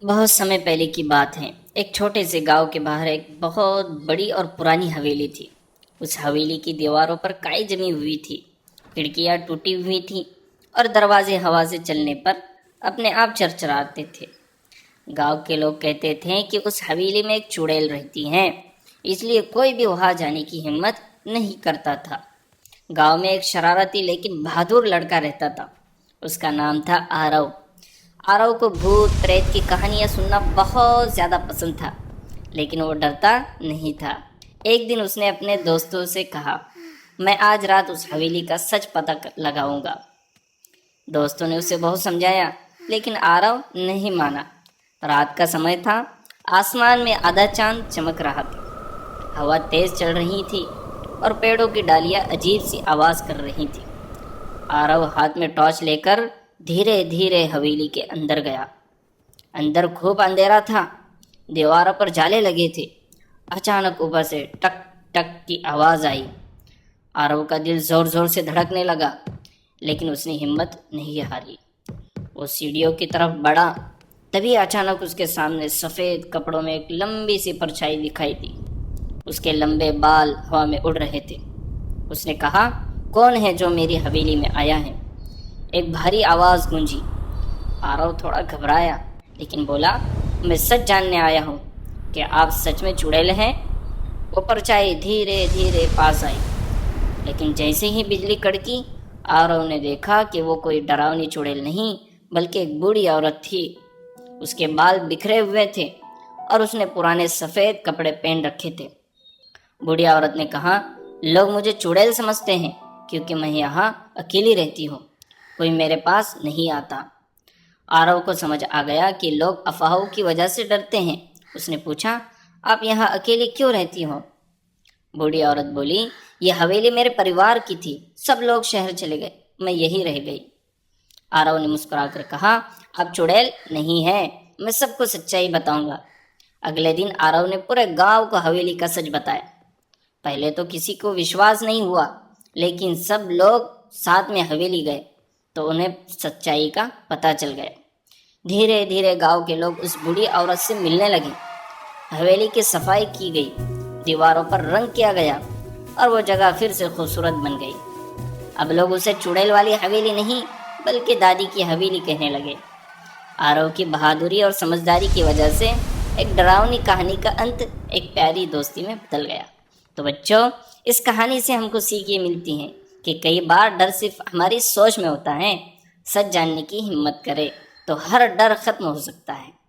بہت سمے پہلے کی بات ہے۔ ایک چھوٹے سے گاؤں کے باہر ایک بہت بڑی اور پرانی حویلی تھی۔ اس حویلی کی دیواروں پر کائی جمی ہوئی تھی، کھڑکیاں ٹوٹی ہوئی تھیں اور دروازے ہوا سے چلنے پر اپنے آپ چرچراتے تھے۔ گاؤں کے لوگ کہتے تھے کہ اس حویلی میں ایک چڑیل رہتی ہے، اس لیے کوئی بھی وہاں جانے کی ہمت نہیں کرتا تھا۔ گاؤں میں ایک شرارتی لیکن بہادر لڑکا رہتا تھا۔ اس کا نام تھا آرو۔ آرو کو بھوت پریت کی کہانیاں سننا بہت زیادہ پسند تھا، لیکن وہ ڈرتا نہیں تھا۔ ایک دن اس نے اپنے دوستوں سے کہا، میں آج رات اس حویلی کا سچ پتہ لگاؤں گا۔ دوستوں نے اسے بہت سمجھایا، لیکن آرو نہیں مانا۔ رات کا سمے تھا، آسمان میں آدھا چاند چمک رہا تھا، ہوا تیز چل رہی تھی اور پیڑوں کی ڈالیاں عجیب سی آواز کر رہی تھی۔ آرو ہاتھ میں ٹارچ لے کر دھیرے دھیرے حویلی کے اندر گیا۔ اندر خوب اندھیرا تھا، دیواروں پر جالے لگے تھے۔ اچانک اوپر سے ٹک ٹک کی آواز آئی۔ آرو کا دل زور زور سے دھڑکنے لگا، لیکن اس نے ہمت نہیں ہاری۔ وہ سیڑھیوں کی طرف بڑھا، تبھی اچانک اس کے سامنے سفید کپڑوں میں ایک لمبی سی پرچھائی دکھائی دی۔ اس کے لمبے بال ہوا میں اڑ رہے تھے۔ اس نے کہا، کون ہے جو میری حویلی میں آیا ہے؟ ایک بھاری آواز گونجی۔ آرو تھوڑا گھبرایا، لیکن بولا، میں سچ جاننے آیا ہوں کہ آپ سچ میں چڑیل ہیں۔ وہ پرچھائی دھیرے دھیرے پاس آئی، لیکن جیسے ہی بجلی کڑکی، آرو نے دیکھا کہ وہ کوئی ڈراؤنی چڑیل نہیں بلکہ ایک بوڑھی عورت تھی۔ اس کے بال بکھرے ہوئے تھے اور اس نے پرانے سفید کپڑے پہن رکھے تھے۔ بوڑھی عورت نے کہا، لوگ مجھے چڑیل سمجھتے ہیں کیونکہ میں یہاں اکیلی رہتی ہوں، کوئی میرے پاس نہیں آتا۔ آرو کو سمجھ آ گیا کہ لوگ افواہوں کی وجہ سے ڈرتے ہیں۔ اس نے پوچھا، آپ یہاں اکیلی کیوں رہتی ہو؟ بوڑھی عورت بولی، یہ حویلی میرے پریوار کی تھی، سب لوگ شہر چلے گئے، میں یہی رہ گئی۔ آرو نے مسکرا کر کہا، اب چڑیل نہیں ہے، میں سب کو سچائی بتاؤں گا۔ اگلے دن آرو نے پورے گاؤں کو حویلی کا سچ بتایا۔ پہلے تو کسی کو وشواس نہیں ہوا، لیکن سب لوگ ساتھ میں حویلی گئے تو انہیں سچائی کا پتہ چل گیا۔ دھیرے دھیرے گاؤں کے لوگ اس بوڑھی عورت سے ملنے لگے۔ حویلی کی صفائی کی گئی، دیواروں پر رنگ کیا گیا اور وہ جگہ پھر سے خوبصورت بن گئی۔ اب لوگ اسے چڑیل والی حویلی نہیں بلکہ دادی کی حویلی کہنے لگے۔ آرو کی بہادری اور سمجھداری کی وجہ سے ایک ڈراؤنی کہانی کا انت ایک پیاری دوستی میں بدل گیا۔ تو بچوں، اس کہانی سے ہم کو سیکھ یہ ملتی ہے کہ کئی بار ڈر صرف ہماری سوچ میں ہوتا ہے۔ سچ جاننے کی ہمت کرے تو ہر ڈر ختم ہو سکتا ہے۔